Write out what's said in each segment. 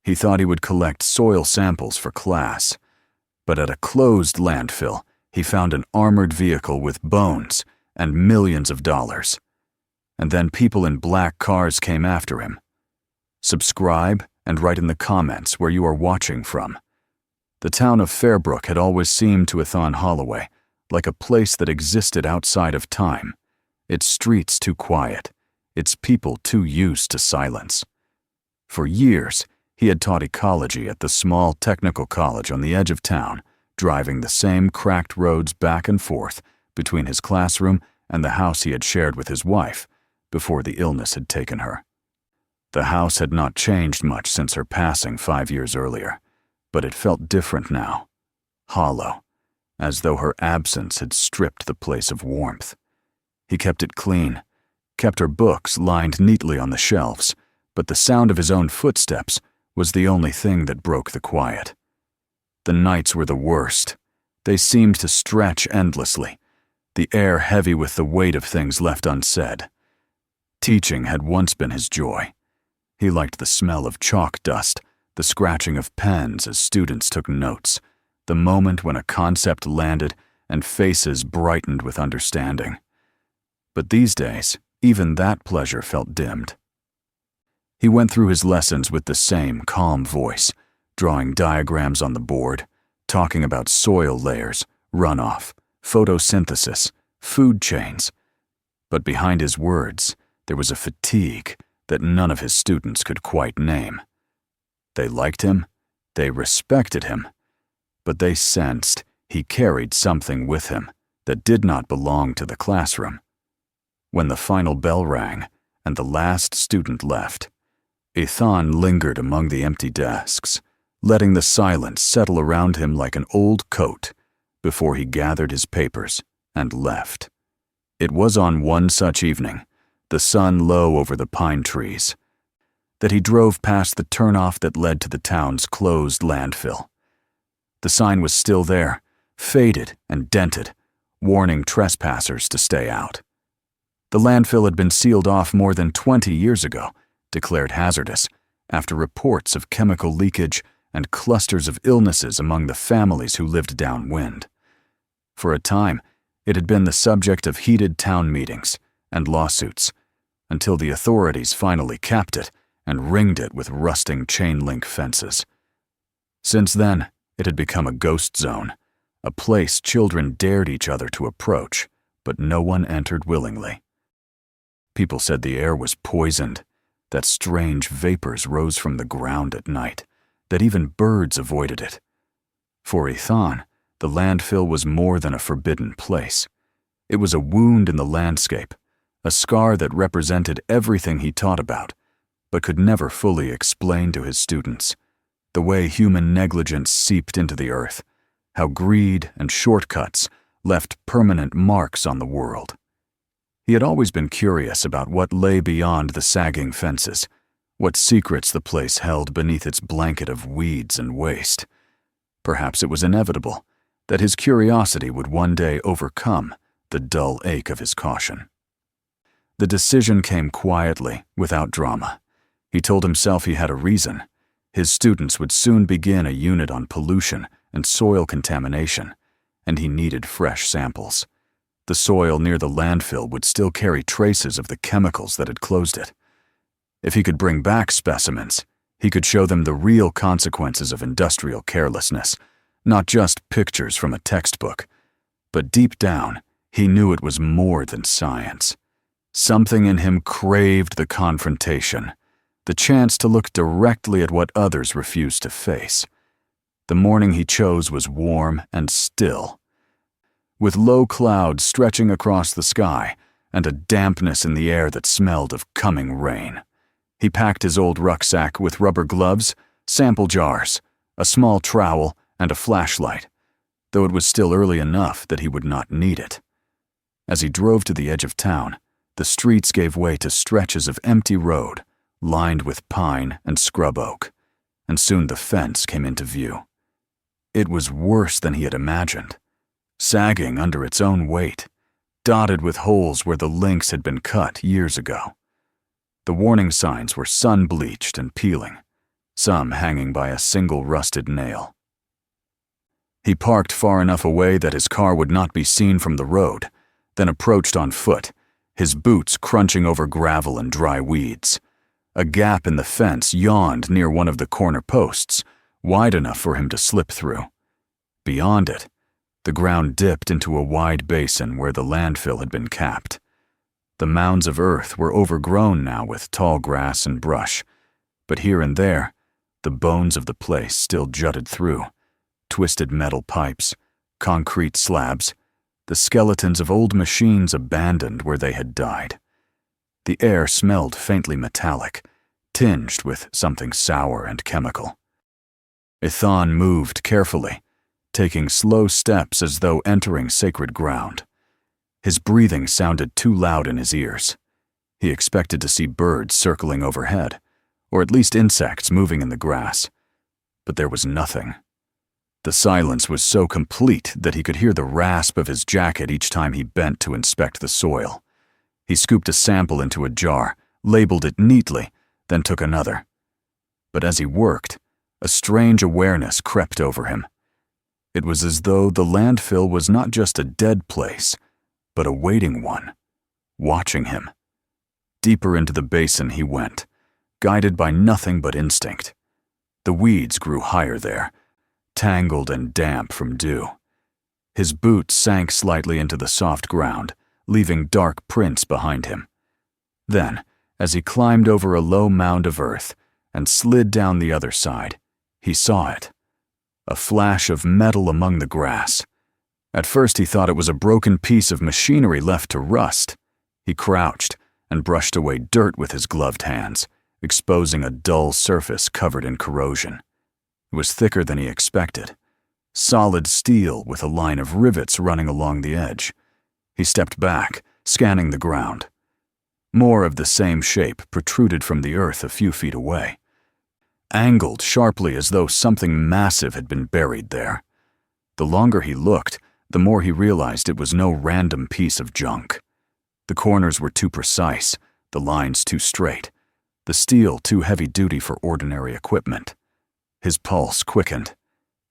He thought he would collect soil samples for class, but at a closed landfill, he found an armored vehicle with bones and millions of dollars. And then people in black cars came after him. Subscribe and write in the comments where you are watching from. The town of Fairbrook had always seemed to Ethan Holloway like a place that existed outside of time, its streets too quiet, its people too used to silence. For years, he had taught ecology at the small technical college on the edge of town, driving the same cracked roads back and forth between his classroom and the house he had shared with his wife before the illness had taken her. The house had not changed much since her passing 5 years earlier, but it felt different now, hollow, as though her absence had stripped the place of warmth. He kept it clean, kept her books lined neatly on the shelves, but the sound of his own footsteps was the only thing that broke the quiet. The nights were the worst. They seemed to stretch endlessly, the air heavy with the weight of things left unsaid. Teaching had once been his joy. He liked the smell of chalk dust, the scratching of pens as students took notes, the moment when a concept landed and faces brightened with understanding. But these days, even that pleasure felt dimmed. He went through his lessons with the same calm voice, drawing diagrams on the board, talking about soil layers, runoff, photosynthesis, food chains. But behind his words, there was a fatigue that none of his students could quite name. They liked him, they respected him, but they sensed he carried something with him that did not belong to the classroom. When the final bell rang and the last student left, Ethan lingered among the empty desks, letting the silence settle around him like an old coat before he gathered his papers and left. It was on one such evening, the sun low over the pine trees, that he drove past the turnoff that led to the town's closed landfill. The sign was still there, faded and dented, warning trespassers to stay out. The landfill had been sealed off more than 20 years ago, declared hazardous, after reports of chemical leakage and clusters of illnesses among the families who lived downwind. For a time, it had been the subject of heated town meetings and lawsuits, until the authorities finally capped it and ringed it with rusting chain-link fences. Since then, it had become a ghost zone, a place children dared each other to approach, but no one entered willingly. People said the air was poisoned, that strange vapors rose from the ground at night, that even birds avoided it. For Ethan, the landfill was more than a forbidden place. It was a wound in the landscape, a scar that represented everything he taught about, but could never fully explain to his students. The way human negligence seeped into the earth, how greed and shortcuts left permanent marks on the world. He had always been curious about what lay beyond the sagging fences, what secrets the place held beneath its blanket of weeds and waste. Perhaps it was inevitable that his curiosity would one day overcome the dull ache of his caution. The decision came quietly, without drama. He told himself he had a reason. His students would soon begin a unit on pollution and soil contamination, and he needed fresh samples. The soil near the landfill would still carry traces of the chemicals that had closed it. If he could bring back specimens, he could show them the real consequences of industrial carelessness, not just pictures from a textbook. But deep down, he knew it was more than science. Something in him craved the confrontation, the chance to look directly at what others refused to face. The morning he chose was warm and still, with low clouds stretching across the sky and a dampness in the air that smelled of coming rain. He packed his old rucksack with rubber gloves, sample jars, a small trowel, and a flashlight, though it was still early enough that he would not need it. As he drove to the edge of town, the streets gave way to stretches of empty road, lined with pine and scrub oak, and soon the fence came into view. It was worse than he had imagined, sagging under its own weight, dotted with holes where the links had been cut years ago. The warning signs were sun-bleached and peeling. some hanging by a single rusted nail. He parked far enough away that his car would not be seen from the road, then approached on foot, his boots crunching over gravel and dry weeds. A gap in the fence yawned near one of the corner posts, wide enough for him to slip through. Beyond it, the ground dipped into a wide basin where the landfill had been capped. The mounds of earth were overgrown now with tall grass and brush, but here and there, the bones of the place still jutted through. Twisted metal pipes, concrete slabs, the skeletons of old machines abandoned where they had died. The air smelled faintly metallic, tinged with something sour and chemical. Ethan moved carefully, taking slow steps as though entering sacred ground. His breathing sounded too loud in his ears. He expected to see birds circling overhead, or at least insects moving in the grass. But there was nothing. The silence was so complete that he could hear the rasp of his jacket each time he bent to inspect the soil. He scooped a sample into a jar, labeled it neatly, then took another. But as he worked, a strange awareness crept over him. It was as though the landfill was not just a dead place, but a waiting one, watching him. Deeper into the basin he went, guided by nothing but instinct. The weeds grew higher there, tangled and damp from dew. His boots sank slightly into the soft ground, leaving dark prints behind him. Then, as he climbed over a low mound of earth and slid down the other side, he saw it. A flash of metal among the grass. At first he thought it was a broken piece of machinery left to rust. He crouched and brushed away dirt with his gloved hands, exposing a dull surface covered in corrosion. It was thicker than he expected. Solid steel with a line of rivets running along the edge. He stepped back, scanning the ground. More of the same shape protruded from the earth a few feet away, angled sharply as though something massive had been buried there. The longer he looked, the more he realized it was no random piece of junk. The corners were too precise, the lines too straight, the steel too heavy-duty for ordinary equipment. His pulse quickened.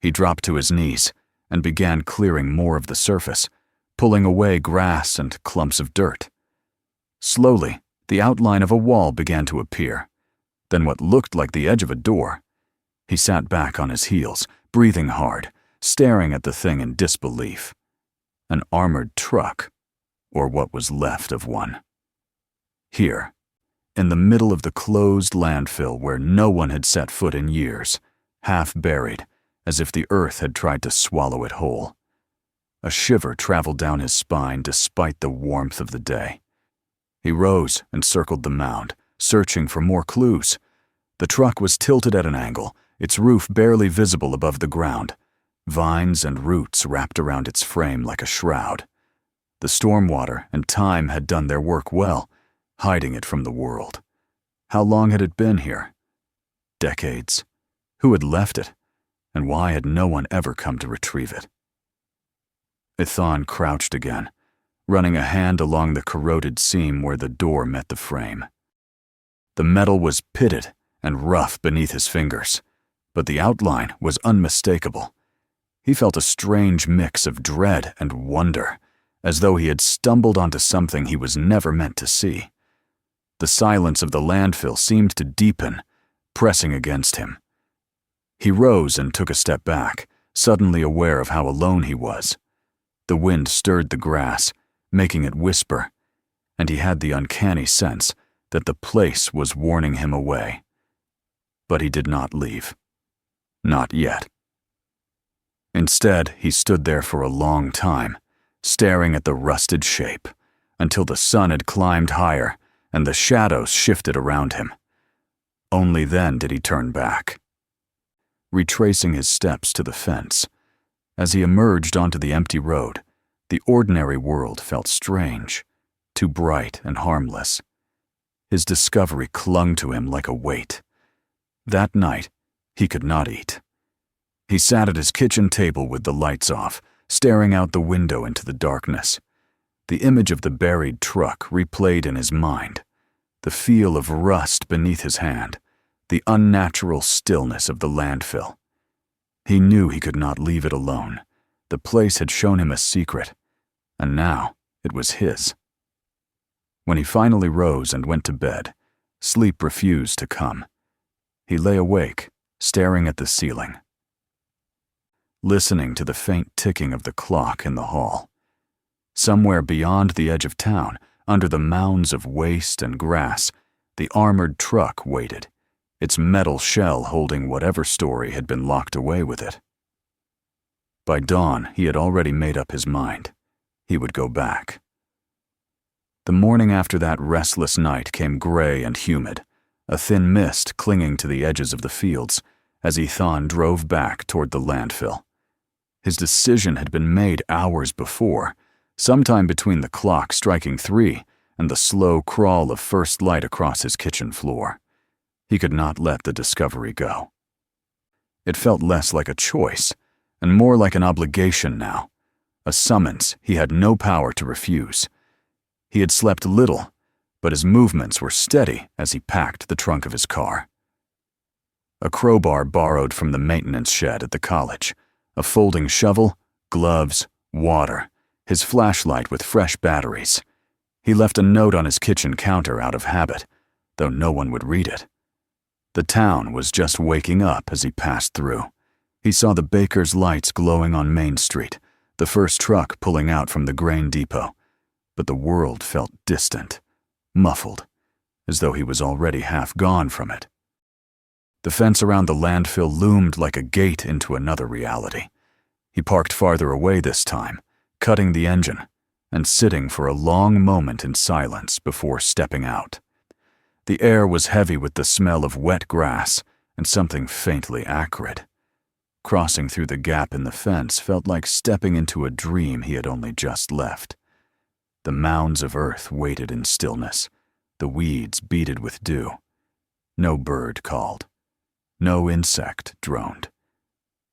He dropped to his knees and began clearing more of the surface, pulling away grass and clumps of dirt. Slowly, the outline of a wall began to appear, then what looked like the edge of a door. He sat back on his heels, breathing hard, staring at the thing in disbelief. An armored truck, or what was left of one. Here, in the middle of the closed landfill where no one had set foot in years, half buried, as if the earth had tried to swallow it whole. A shiver traveled down his spine despite the warmth of the day. He rose and circled the mound, searching for more clues. The truck was tilted at an angle, its roof barely visible above the ground. Vines and roots wrapped around its frame like a shroud. The stormwater and time had done their work well, hiding it from the world. How long had it been here? Decades. Who had left it? And why had no one ever come to retrieve it? Ethan crouched again, running a hand along the corroded seam where the door met the frame. The metal was pitted and rough beneath his fingers, but the outline was unmistakable. He felt a strange mix of dread and wonder, as though he had stumbled onto something he was never meant to see. The silence of the landfill seemed to deepen, pressing against him. He rose and took a step back, suddenly aware of how alone he was. The wind stirred the grass, making it whisper, and he had the uncanny sense that the place was warning him away. But he did not leave. Not yet. Instead, he stood there for a long time, staring at the rusted shape, until the sun had climbed higher and the shadows shifted around him. Only then did he turn back. Retracing his steps to the fence, as he emerged onto the empty road, the ordinary world felt strange, too bright and harmless. His discovery clung to him like a weight. That night, he could not eat. He sat at his kitchen table with the lights off, staring out the window into the darkness. The image of the buried truck replayed in his mind, the feel of rust beneath his hand, the unnatural stillness of the landfill. He knew he could not leave it alone. The place had shown him a secret, and now it was his. When he finally rose and went to bed, sleep refused to come. He lay awake, staring at the ceiling, listening to the faint ticking of the clock in the hall. Somewhere beyond the edge of town, under the mounds of waste and grass, the armored truck waited, its metal shell holding whatever story had been locked away with it. By dawn, he had already made up his mind. He would go back. The morning after that restless night came gray and humid, a thin mist clinging to the edges of the fields, as Ethan drove back toward the landfill. His decision had been made hours before, sometime between the clock striking 3 and the slow crawl of first light across his kitchen floor. He could not let the discovery go. It felt less like a choice, and more like an obligation now, a summons he had no power to refuse. He had slept little, but his movements were steady as he packed the trunk of his car. A crowbar borrowed from the maintenance shed at the college, a folding shovel, gloves, water, his flashlight with fresh batteries. He left a note on his kitchen counter out of habit, though no one would read it. The town was just waking up as he passed through. He saw the baker's lights glowing on Main Street, the first truck pulling out from the grain depot, but the world felt distant, muffled, as though he was already half gone from it. The fence around the landfill loomed like a gate into another reality. He parked farther away this time, cutting the engine, and sitting for a long moment in silence before stepping out. The air was heavy with the smell of wet grass and something faintly acrid. Crossing through the gap in the fence felt like stepping into a dream he had only just left. The mounds of earth waited in stillness, the weeds beaded with dew. No bird called. No insect droned.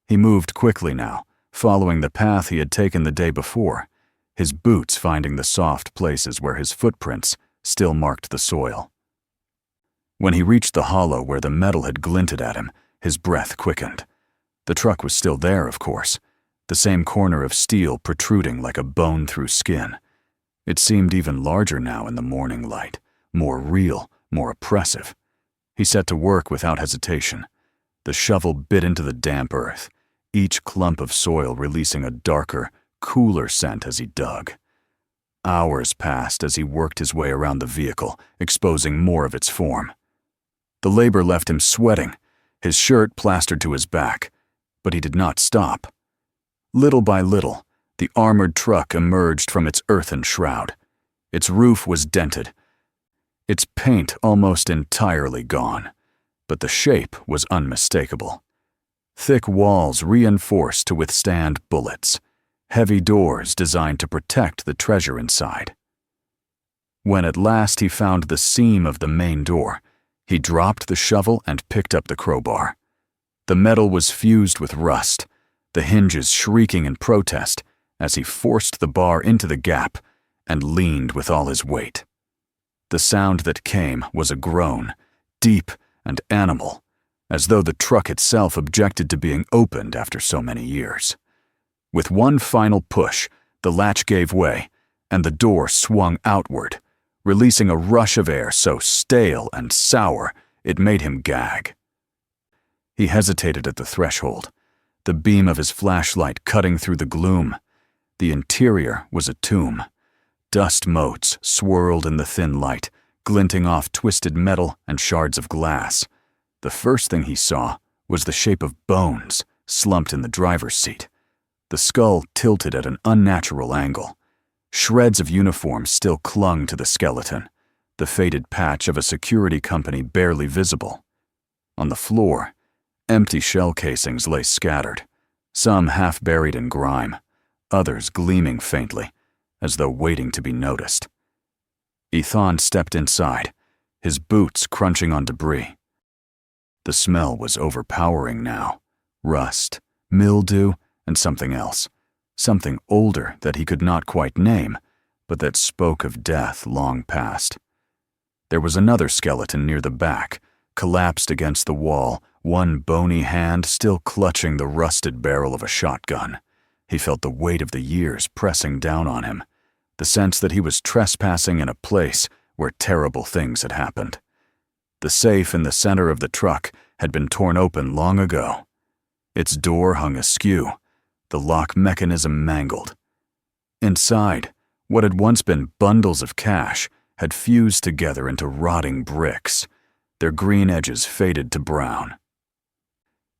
He moved quickly now, following the path he had taken the day before, his boots finding the soft places where his footprints still marked the soil. When he reached the hollow where the metal had glinted at him, his breath quickened. The truck was still there, of course, the same corner of steel protruding like a bone through skin. It seemed even larger now in the morning light, more real, more oppressive. He set to work without hesitation. The shovel bit into the damp earth, each clump of soil releasing a darker, cooler scent as he dug. Hours passed as he worked his way around the vehicle, exposing more of its form. The labor left him sweating, his shirt plastered to his back, but he did not stop. Little by little, the armored truck emerged from its earthen shroud. Its roof was dented, its paint almost entirely gone, but the shape was unmistakable. Thick walls reinforced to withstand bullets, heavy doors designed to protect the treasure inside. When at last he found the seam of the main door, he dropped the shovel and picked up the crowbar. The metal was fused with rust, the hinges shrieking in protest as he forced the bar into the gap and leaned with all his weight. The sound that came was a groan, deep and animal, as though the truck itself objected to being opened after so many years. With one final push, the latch gave way, and the door swung outward, releasing a rush of air so stale and sour it made him gag. He hesitated at the threshold, the beam of his flashlight cutting through the gloom. The interior was a tomb. Dust motes swirled in the thin light, glinting off twisted metal and shards of glass. The first thing he saw was the shape of bones slumped in the driver's seat, the skull tilted at an unnatural angle. Shreds of uniform still clung to the skeleton, the faded patch of a security company barely visible. On the floor, empty shell casings lay scattered, some half buried in grime, others gleaming faintly, as though waiting to be noticed. Ethan stepped inside, his boots crunching on debris. The smell was overpowering now. Rust, mildew, and something else. Something older that he could not quite name, but that spoke of death long past. There was another skeleton near the back, collapsed against the wall, one bony hand still clutching the rusted barrel of a shotgun. He felt the weight of the years pressing down on him, the sense that he was trespassing in a place where terrible things had happened. The safe in the center of the truck had been torn open long ago. Its door hung askew, the lock mechanism mangled. Inside, what had once been bundles of cash had fused together into rotting bricks, their green edges faded to brown.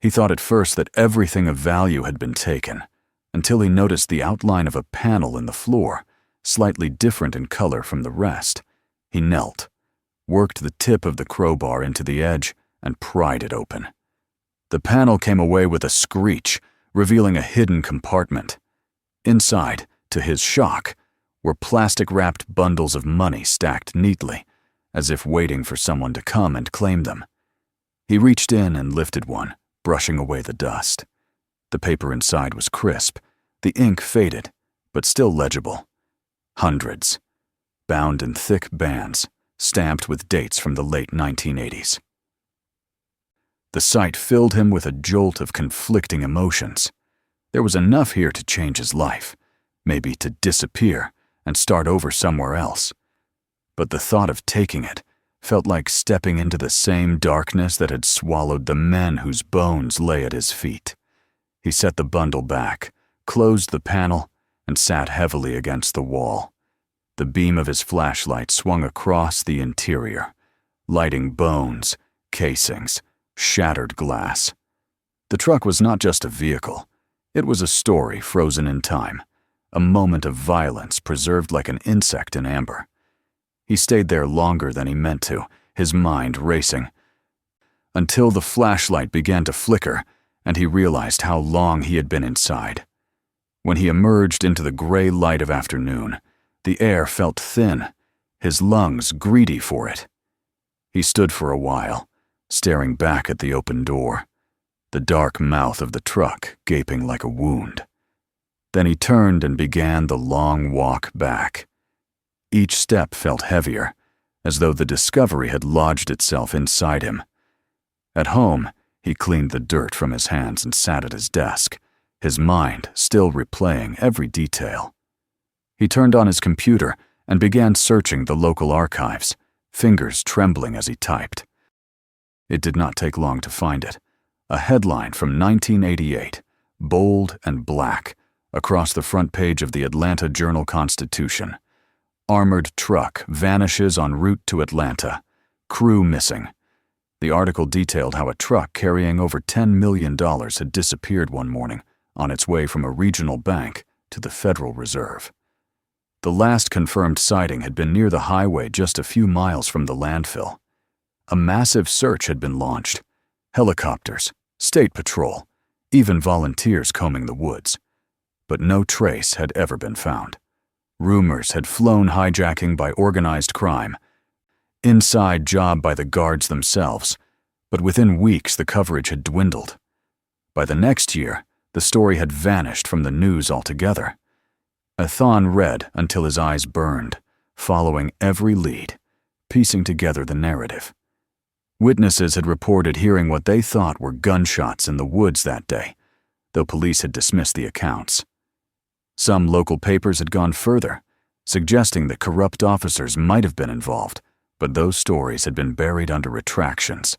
He thought at first that everything of value had been taken, until he noticed the outline of a panel in the floor, slightly different in color from the rest. He knelt, worked the tip of the crowbar into the edge, and pried it open. The panel came away with a screech, revealing a hidden compartment. Inside, to his shock, were plastic-wrapped bundles of money stacked neatly, as if waiting for someone to come and claim them. He reached in and lifted one, brushing away the dust. The paper inside was crisp, the ink faded, but still legible. Hundreds, bound in thick bands, stamped with dates from the late 1980s. The sight filled him with a jolt of conflicting emotions. There was enough here to change his life, maybe to disappear and start over somewhere else. But the thought of taking it felt like stepping into the same darkness that had swallowed the men whose bones lay at his feet. He set the bundle back, closed the panel, and sat heavily against the wall. The beam of his flashlight swung across the interior, lighting bones, casings, shattered glass. The truck was not just a vehicle. It was a story frozen in time, a moment of violence preserved like an insect in amber. He stayed there longer than he meant to, his mind racing, until the flashlight began to flicker and he realized how long he had been inside. When he emerged into the gray light of afternoon, the air felt thin, his lungs greedy for it. He stood for a while, staring back at the open door, the dark mouth of the truck gaping like a wound. Then he turned and began the long walk back. Each step felt heavier, as though the discovery had lodged itself inside him. At home, he cleaned the dirt from his hands and sat at his desk, his mind still replaying every detail. He turned on his computer and began searching the local archives, fingers trembling as he typed. It did not take long to find it. A headline from 1988, bold and black, across the front page of the Atlanta Journal-Constitution. Armored truck vanishes en route to Atlanta. Crew missing. The article detailed how a truck carrying over $10 million had disappeared one morning on its way from a regional bank to the Federal Reserve. The last confirmed sighting had been near the highway just a few miles from the landfill. A massive search had been launched. Helicopters, state patrol, even volunteers combing the woods. But no trace had ever been found. Rumors had flown hijacking by organized crime, inside job by the guards themselves, but within weeks the coverage had dwindled. By the next year, the story had vanished from the news altogether. Athan read until his eyes burned, following every lead, piecing together the narrative. Witnesses had reported hearing what they thought were gunshots in the woods that day, though police had dismissed the accounts. Some local papers had gone further, suggesting that corrupt officers might have been involved, but those stories had been buried under retractions.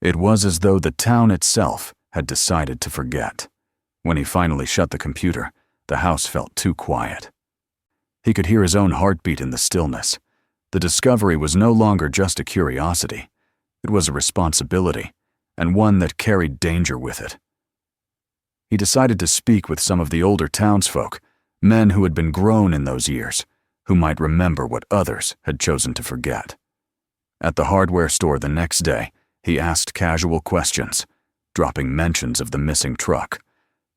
It was as though the town itself had decided to forget. When he finally shut the computer, the house felt too quiet. He could hear his own heartbeat in the stillness. The discovery was no longer just a curiosity. It was a responsibility, and one that carried danger with it. He decided to speak with some of the older townsfolk, men who had been grown in those years, who might remember what others had chosen to forget. At the hardware store the next day, he asked casual questions, dropping mentions of the missing truck,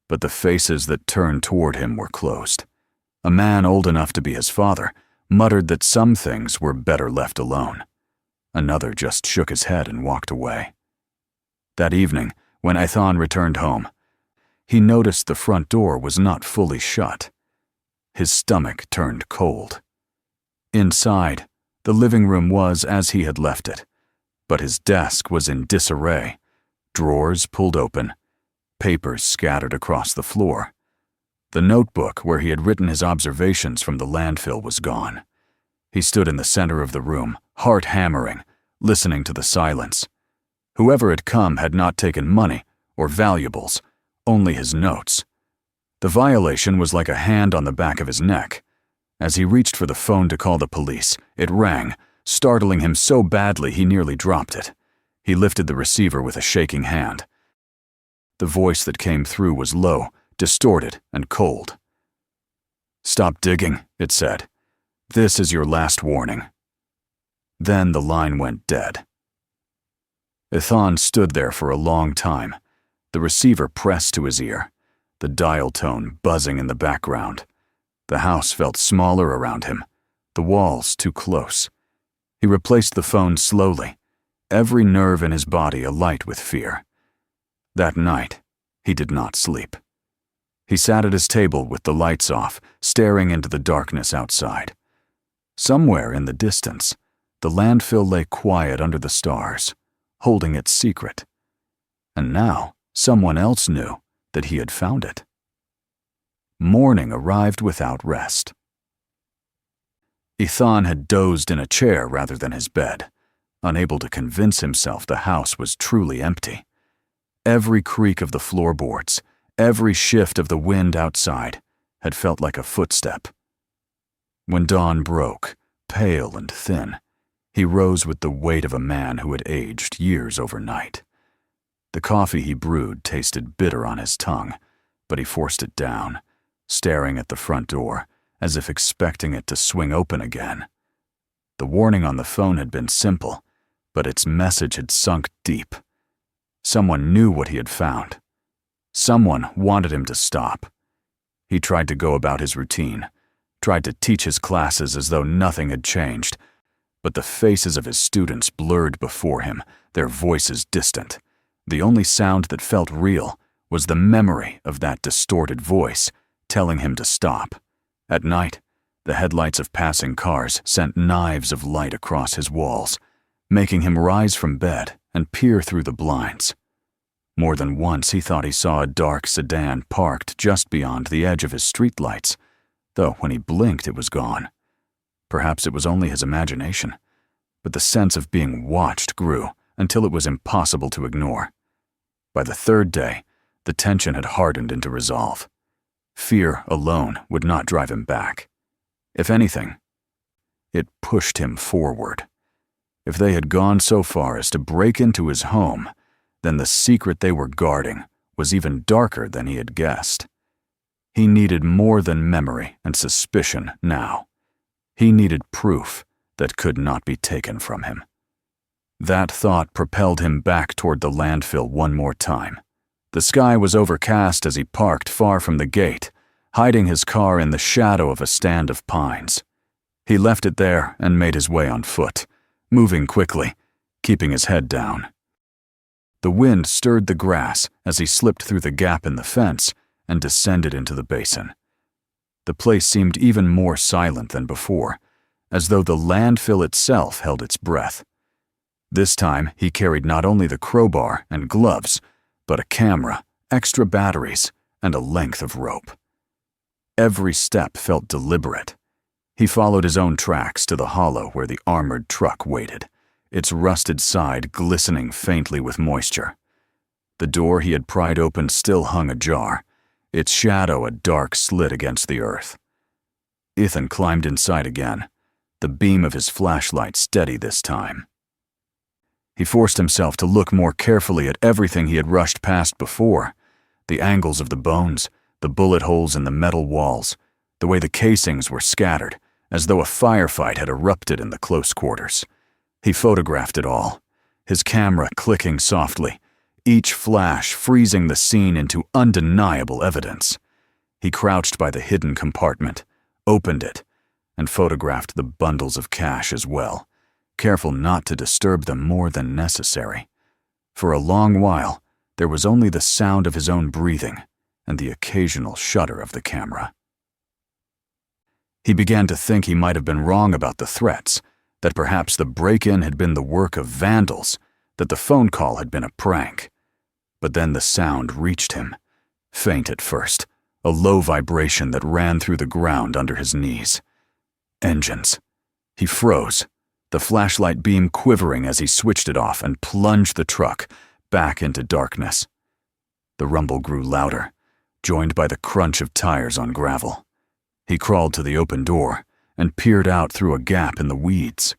but the faces that turned toward him were closed. A man old enough to be his father muttered that some things were better left alone. Another just shook his head and walked away. That evening, when Athan returned home, he noticed the front door was not fully shut. His stomach turned cold. Inside, the living room was as he had left it. but his desk was in disarray, drawers pulled open, papers scattered across the floor. The notebook where he had written his observations from the landfill was gone. He stood in the center of the room, heart hammering, listening to the silence. Whoever had come had not taken money or valuables, only his notes. The violation was like a hand on the back of his neck. As he reached for the phone to call the police, it rang, startling him so badly he nearly dropped it. He lifted the receiver with a shaking hand. The voice that came through was low, distorted, and cold. "Stop digging," it said. "This is your last warning." Then the line went dead. Ethan stood there for a long time, the receiver pressed to his ear, the dial tone buzzing in the background. The house felt smaller around him, the walls too close. He replaced the phone slowly, every nerve in his body alight with fear. That night, he did not sleep. He sat at his table with the lights off, staring into the darkness outside. Somewhere in the distance, the landfill lay quiet under the stars, holding its secret. And now, someone else knew that he had found it. Morning arrived without rest. Ethan had dozed in a chair rather than his bed, unable to convince himself the house was truly empty. Every creak of the floorboards, every shift of the wind outside, had felt like a footstep. When dawn broke, pale and thin, he rose with the weight of a man who had aged years overnight. The coffee he brewed tasted bitter on his tongue, but he forced it down, staring at the front door, as if expecting it to swing open again. The warning on the phone had been simple, but its message had sunk deep. Someone knew what he had found. Someone wanted him to stop. He tried to go about his routine, tried to teach his classes as though nothing had changed, but the faces of his students blurred before him, their voices distant. The only sound that felt real was the memory of that distorted voice telling him to stop. At night, the headlights of passing cars sent knives of light across his walls, making him rise from bed and peer through the blinds. More than once he thought he saw a dark sedan parked just beyond the edge of his streetlights, though when he blinked it was gone. Perhaps it was only his imagination, but the sense of being watched grew until it was impossible to ignore. By the third day, the tension had hardened into resolve. Fear alone would not drive him back. If anything, it pushed him forward. If they had gone so far as to break into his home, then the secret they were guarding was even darker than he had guessed. He needed more than memory and suspicion now. He needed proof that could not be taken from him. That thought propelled him back toward the landfill one more time. The sky was overcast as he parked far from the gate, hiding his car in the shadow of a stand of pines. He left it there and made his way on foot, moving quickly, keeping his head down. The wind stirred the grass as he slipped through the gap in the fence and descended into the basin. The place seemed even more silent than before, as though the landfill itself held its breath. This time he carried not only the crowbar and gloves, but a camera, extra batteries, and a length of rope. Every step felt deliberate. He followed his own tracks to the hollow where the armored truck waited, its rusted side glistening faintly with moisture. The door he had pried open still hung ajar, its shadow a dark slit against the earth. Ethan climbed inside again, the beam of his flashlight steady this time. He forced himself to look more carefully at everything he had rushed past before, the angles of the bones, the bullet holes in the metal walls, the way the casings were scattered, as though a firefight had erupted in the close quarters. He photographed it all, his camera clicking softly, each flash freezing the scene into undeniable evidence. He crouched by the hidden compartment, opened it, and photographed the bundles of cash as well, careful not to disturb them more than necessary. For a long while, there was only the sound of his own breathing and the occasional shudder of the camera. He began to think he might have been wrong about the threats, that perhaps the break-in had been the work of vandals, that the phone call had been a prank. But then the sound reached him, faint at first, a low vibration that ran through the ground under his knees. Engines. He froze, the flashlight beam quivering as he switched it off and plunged the truck back into darkness. The rumble grew louder, joined by the crunch of tires on gravel. He crawled to the open door and peered out through a gap in the weeds.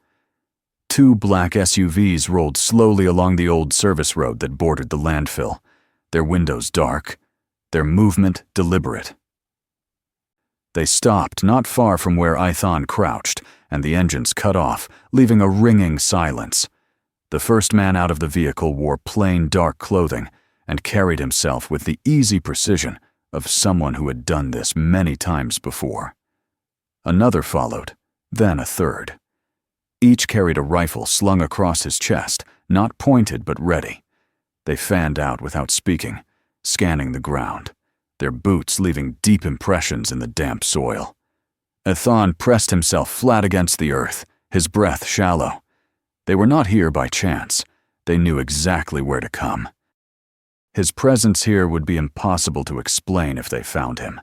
2 black SUVs rolled slowly along the old service road that bordered the landfill, their windows dark, their movement deliberate. They stopped not far from where Ithon crouched, and the engines cut off, leaving a ringing silence. The first man out of the vehicle wore plain dark clothing and carried himself with the easy precision of someone who had done this many times before. Another followed, then a third. Each carried a rifle slung across his chest, not pointed but ready. They fanned out without speaking, scanning the ground, their boots leaving deep impressions in the damp soil. Ithon pressed himself flat against the earth, his breath shallow. They were not here by chance. They knew exactly where to come. His presence here would be impossible to explain if they found him.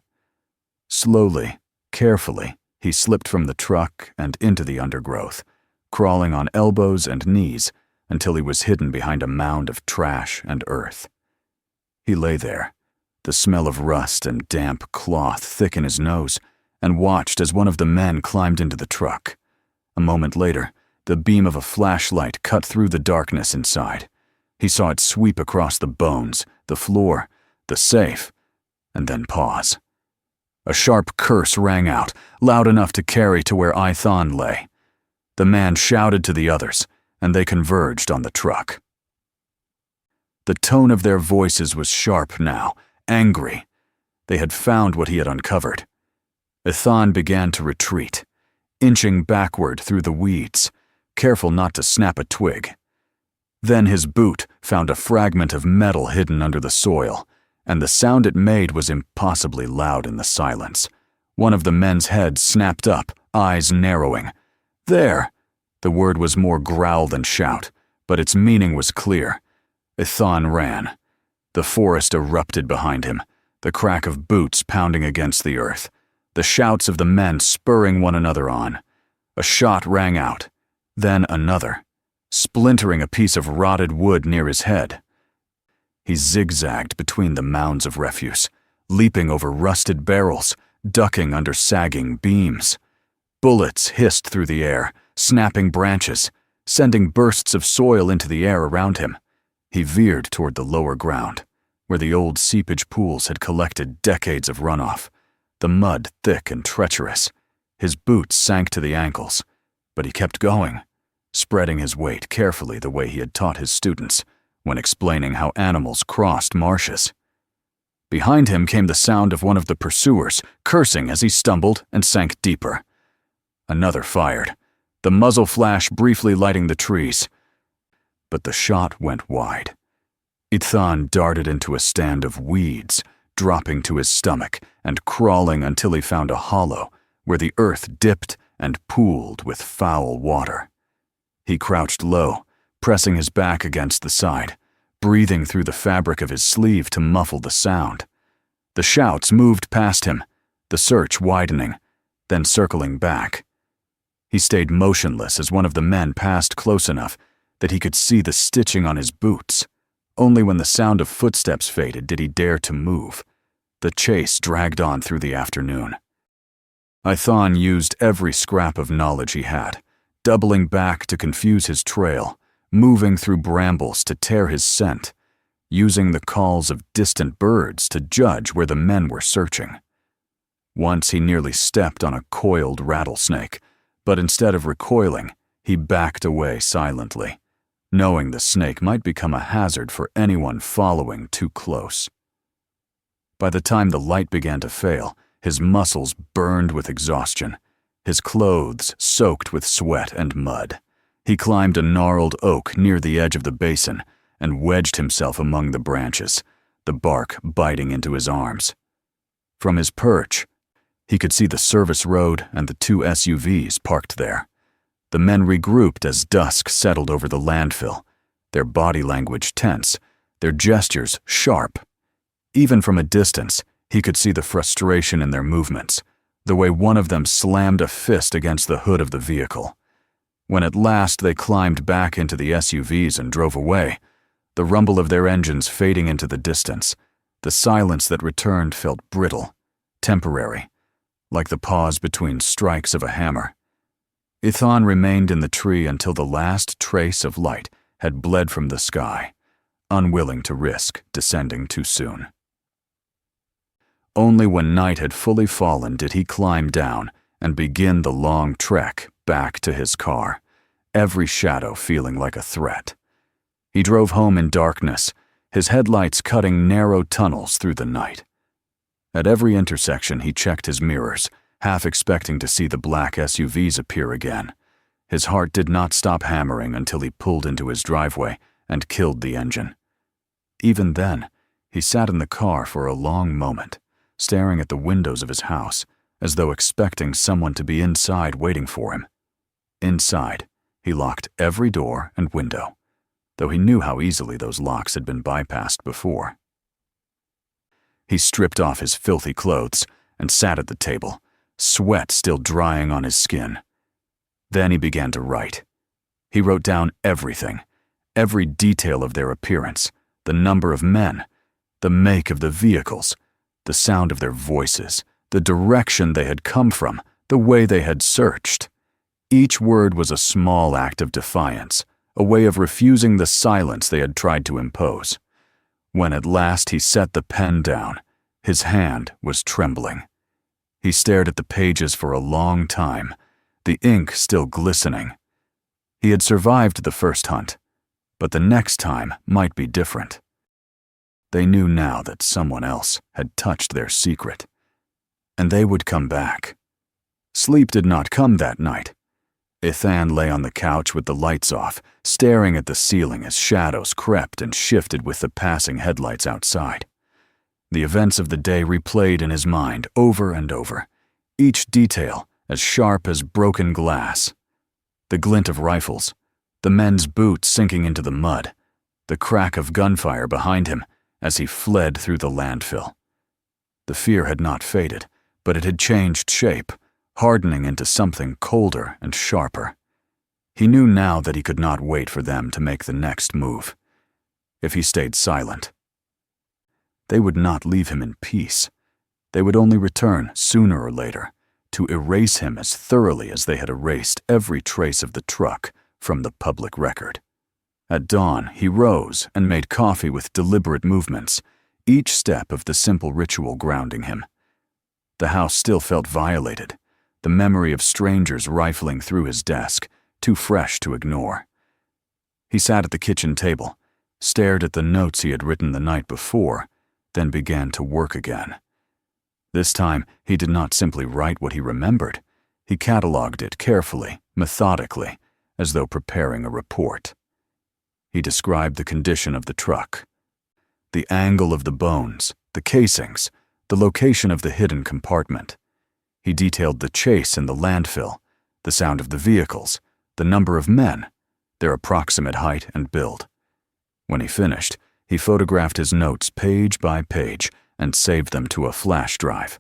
Slowly, carefully, he slipped from the truck and into the undergrowth, crawling on elbows and knees until he was hidden behind a mound of trash and earth. He lay there, the smell of rust and damp cloth thick in his nose, and watched as one of the men climbed into the truck. A moment later, the beam of a flashlight cut through the darkness inside. He saw it sweep across the bones, the floor, the safe, and then pause. A sharp curse rang out, loud enough to carry to where Ithon lay. The man shouted to the others, and they converged on the truck. The tone of their voices was sharp now, angry. They had found what he had uncovered. Ithon began to retreat, inching backward through the weeds, careful not to snap a twig. Then his boot found a fragment of metal hidden under the soil, and the sound it made was impossibly loud in the silence. One of the men's heads snapped up, eyes narrowing. "There!" The word was more growl than shout, but its meaning was clear. Ithon ran. The forest erupted behind him, the crack of boots pounding against the earth, the shouts of the men spurring one another on. A shot rang out, then another, splintering a piece of rotted wood near his head. He zigzagged between the mounds of refuse, leaping over rusted barrels, ducking under sagging beams. Bullets hissed through the air, snapping branches, sending bursts of soil into the air around him. He veered toward the lower ground, where the old seepage pools had collected decades of runoff, the mud thick and treacherous. His boots sank to the ankles, but he kept going, spreading his weight carefully the way he had taught his students when explaining how animals crossed marshes. Behind him came the sound of one of the pursuers, cursing as he stumbled and sank deeper. Another fired, the muzzle flash briefly lighting the trees. But the shot went wide. Ithon darted into a stand of weeds, dropping to his stomach and crawling until he found a hollow where the earth dipped and pooled with foul water. He crouched low, pressing his back against the side, breathing through the fabric of his sleeve to muffle the sound. The shouts moved past him, the search widening, then circling back. He stayed motionless as one of the men passed close enough that he could see the stitching on his boots. Only when the sound of footsteps faded did he dare to move. The chase dragged on through the afternoon. Ithon used every scrap of knowledge he had, doubling back to confuse his trail, moving through brambles to tear his scent, using the calls of distant birds to judge where the men were searching. Once he nearly stepped on a coiled rattlesnake, but instead of recoiling, he backed away silently, knowing the snake might become a hazard for anyone following too close. By the time the light began to fail, his muscles burned with exhaustion, his clothes soaked with sweat and mud. He climbed a gnarled oak near the edge of the basin and wedged himself among the branches, the bark biting into his arms. From his perch, he could see the service road and the 2 SUVs parked there. The men regrouped as dusk settled over the landfill, their body language tense, their gestures sharp. Even from a distance, he could see the frustration in their movements, the way one of them slammed a fist against the hood of the vehicle. When at last they climbed back into the SUVs and drove away, the rumble of their engines fading into the distance, the silence that returned felt brittle, temporary, like the pause between strikes of a hammer. Ethan remained in the tree until the last trace of light had bled from the sky, unwilling to risk descending too soon. Only when night had fully fallen did he climb down and begin the long trek back to his car, every shadow feeling like a threat. He drove home in darkness, his headlights cutting narrow tunnels through the night. At every intersection he checked his mirrors, half expecting to see the black SUVs appear again. His heart did not stop hammering until he pulled into his driveway and killed the engine. Even then, he sat in the car for a long moment, staring at the windows of his house, as though expecting someone to be inside waiting for him. Inside, he locked every door and window, though he knew how easily those locks had been bypassed before. He stripped off his filthy clothes and sat at the table, sweat still drying on his skin. Then he began to write. He wrote down everything, every detail of their appearance, the number of men, the make of the vehicles, the sound of their voices, the direction they had come from, the way they had searched. Each word was a small act of defiance, a way of refusing the silence they had tried to impose. When at last he set the pen down, his hand was trembling. He stared at the pages for a long time, the ink still glistening. He had survived the first hunt, but the next time might be different. They knew now that someone else had touched their secret, and they would come back. Sleep did not come that night. Ethan lay on the couch with the lights off, staring at the ceiling as shadows crept and shifted with the passing headlights outside. The events of the day replayed in his mind over and over, each detail as sharp as broken glass. The glint of rifles, the men's boots sinking into the mud, the crack of gunfire behind him as he fled through the landfill. The fear had not faded, but it had changed shape, hardening into something colder and sharper. He knew now that he could not wait for them to make the next move. If he stayed silent, they would not leave him in peace. They would only return sooner or later to erase him as thoroughly as they had erased every trace of the truck from the public record. At dawn, he rose and made coffee with deliberate movements, each step of the simple ritual grounding him. The house still felt violated, the memory of strangers rifling through his desk, too fresh to ignore. He sat at the kitchen table, stared at the notes he had written the night before, then began to work again. This time, he did not simply write what he remembered. He cataloged it carefully, methodically, as though preparing a report. He described the condition of the truck, the angle of the bones, the casings, the location of the hidden compartment. He detailed the chase in the landfill, the sound of the vehicles, the number of men, their approximate height and build. When he finished, he photographed his notes page by page and saved them to a flash drive.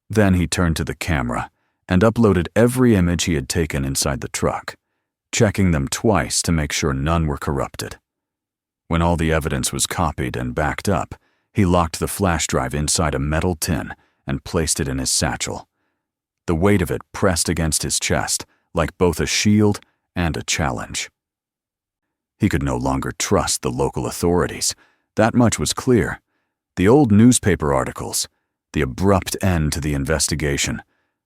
Then he turned to the camera and uploaded every image he had taken inside the truck, checking them twice to make sure none were corrupted. When all the evidence was copied and backed up, he locked the flash drive inside a metal tin and placed it in his satchel. The weight of it pressed against his chest like both a shield and a challenge. He could no longer trust the local authorities. That much was clear. The old newspaper articles, the abrupt end to the investigation,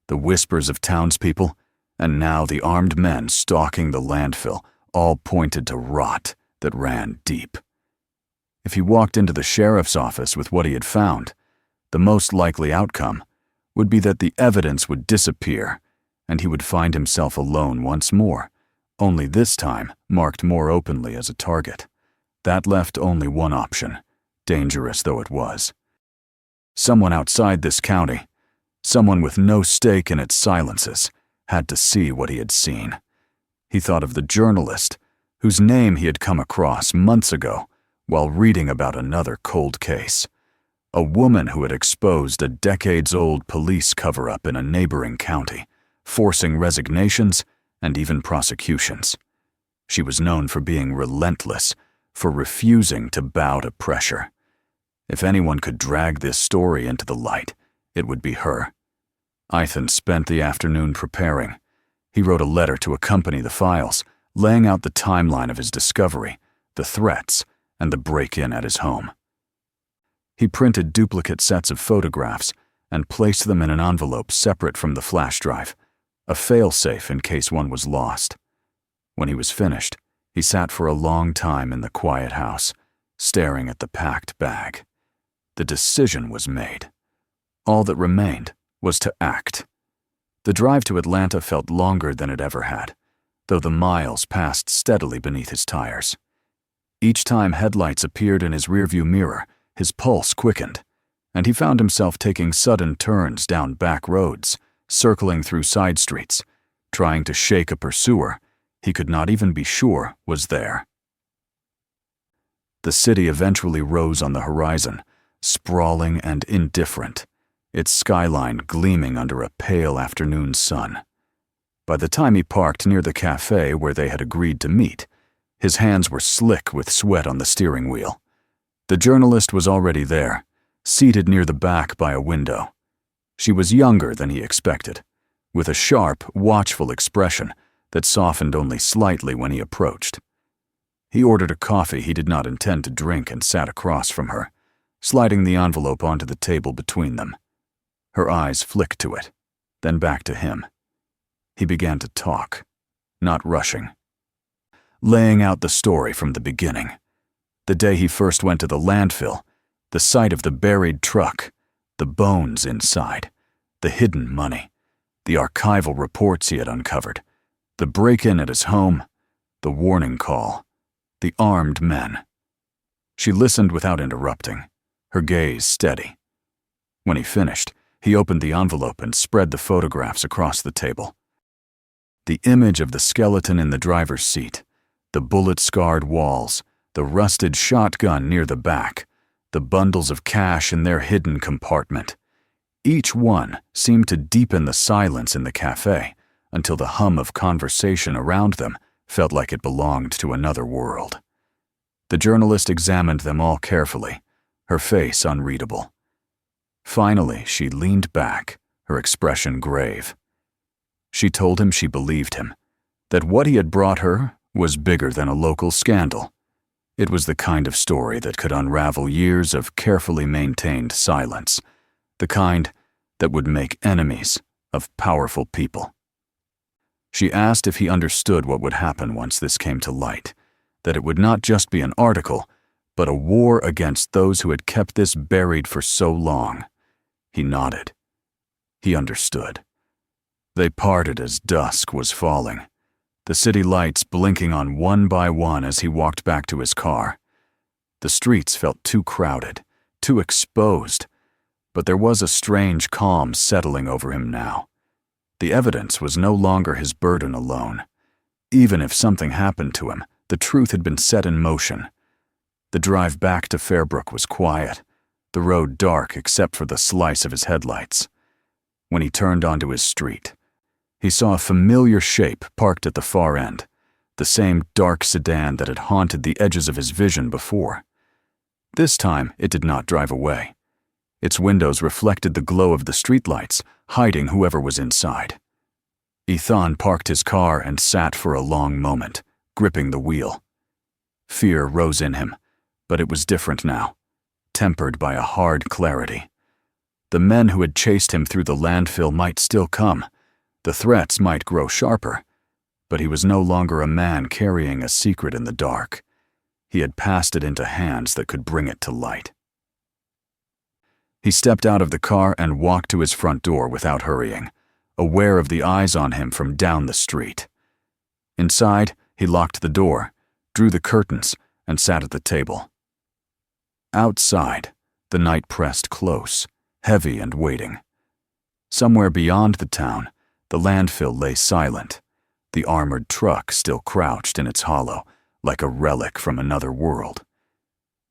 the whispers of townspeople, and now the armed men stalking the landfill all pointed to rot that ran deep. If he walked into the sheriff's office with what he had found, the most likely outcome would be that the evidence would disappear and he would find himself alone once more, only this time marked more openly as a target. That left only one option, dangerous though it was. Someone outside this county, someone with no stake in its silences, had to see what he had seen, He thought of the journalist, whose name he had come across months ago while reading about another cold case. A woman who had exposed a decades-old police cover-up in a neighboring county, forcing resignations and even prosecutions. She was known for being relentless, for refusing to bow to pressure. If anyone could drag this story into the light, it would be her. Ethan spent the afternoon preparing. He wrote a letter to accompany the files, laying out the timeline of his discovery, the threats, and the break-in at his home. He printed duplicate sets of photographs and placed them in an envelope separate from the flash drive, a fail-safe in case one was lost. When he was finished, he sat for a long time in the quiet house, staring at the packed bag. The decision was made. All that remained was to act. The drive to Atlanta felt longer than it ever had, though the miles passed steadily beneath his tires. Each time headlights appeared in his rearview mirror, his pulse quickened, and he found himself taking sudden turns down back roads, circling through side streets, trying to shake a pursuer he could not even be sure was there. The city eventually rose on the horizon, sprawling and indifferent, its skyline gleaming under a pale afternoon sun. By the time he parked near the cafe where they had agreed to meet, his hands were slick with sweat on the steering wheel. The journalist was already there, seated near the back by a window. She was younger than he expected, with a sharp, watchful expression that softened only slightly when he approached. He ordered a coffee he did not intend to drink and sat across from her, sliding the envelope onto the table between them. Her eyes flicked to it, then back to him. He began to talk, not rushing, laying out the story from the beginning. The day he first went to the landfill, the sight of the buried truck, the bones inside, the hidden money, the archival reports he had uncovered, the break-in at his home, the warning call, the armed men. She listened without interrupting, her gaze steady. When he finished, he opened the envelope and spread the photographs across the table. The image of the skeleton in the driver's seat, the bullet-scarred walls, the rusted shotgun near the back, the bundles of cash in their hidden compartment. Each one seemed to deepen the silence in the cafe until the hum of conversation around them felt like it belonged to another world. The journalist examined them all carefully, her face unreadable. Finally, she leaned back, her expression grave. She told him she believed him, that what he had brought her was bigger than a local scandal. It was the kind of story that could unravel years of carefully maintained silence, the kind that would make enemies of powerful people. She asked if he understood what would happen once this came to light, that it would not just be an article, but a war against those who had kept this buried for so long. He nodded. He understood. They parted as dusk was falling, the city lights blinking on one by one as he walked back to his car. The streets felt too crowded, too exposed, but there was a strange calm settling over him now. The evidence was no longer his burden alone. Even if something happened to him, the truth had been set in motion. The drive back to Fairbrook was quiet, the road dark except for the slice of his headlights. When he turned onto his street, he saw a familiar shape parked at the far end, the same dark sedan that had haunted the edges of his vision before. This time, it did not drive away. Its windows reflected the glow of the streetlights, hiding whoever was inside. Ethan parked his car and sat for a long moment, gripping the wheel. Fear rose in him, but it was different now, tempered by a hard clarity. The men who had chased him through the landfill might still come. The threats might grow sharper, but he was no longer a man carrying a secret in the dark. He had passed it into hands that could bring it to light. He stepped out of the car and walked to his front door without hurrying, aware of the eyes on him from down the street. Inside, he locked the door, drew the curtains, and sat at the table. Outside, the night pressed close, heavy and waiting. Somewhere beyond the town, the landfill lay silent, The armored truck still crouched in its hollow, like a relic from another world.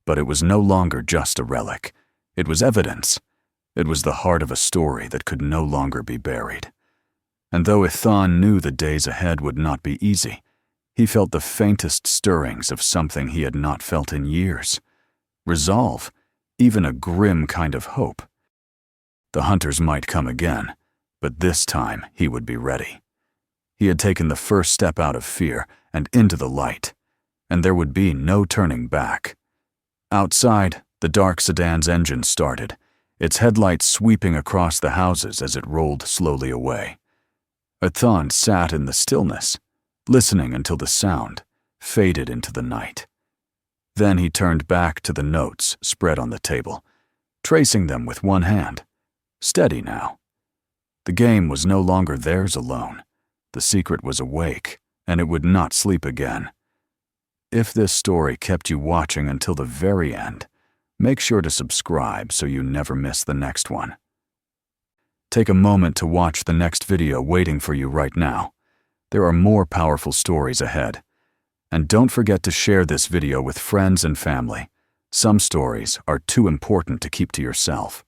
But it was no longer just a relic. It was evidence. It was the heart of a story that could no longer be buried. And though Ethan knew the days ahead would not be easy, he felt the faintest stirrings of something he had not felt in years. Resolve, even a grim kind of hope. The hunters might come again, but this time he would be ready. He had taken the first step out of fear and into the light, and there would be no turning back. Outside, the dark sedan's engine started, its headlights sweeping across the houses as it rolled slowly away. Ethan sat in the stillness, listening until the sound faded into the night. Then he turned back to the notes spread on the table, tracing them with one hand. Steady now. The game was no longer theirs alone. The secret was awake, and it would not sleep again. If this story kept you watching until the very end, make sure to subscribe so you never miss the next one. Take a moment to watch the next video waiting for you right now. There are more powerful stories ahead. And don't forget to share this video with friends and family. Some stories are too important to keep to yourself.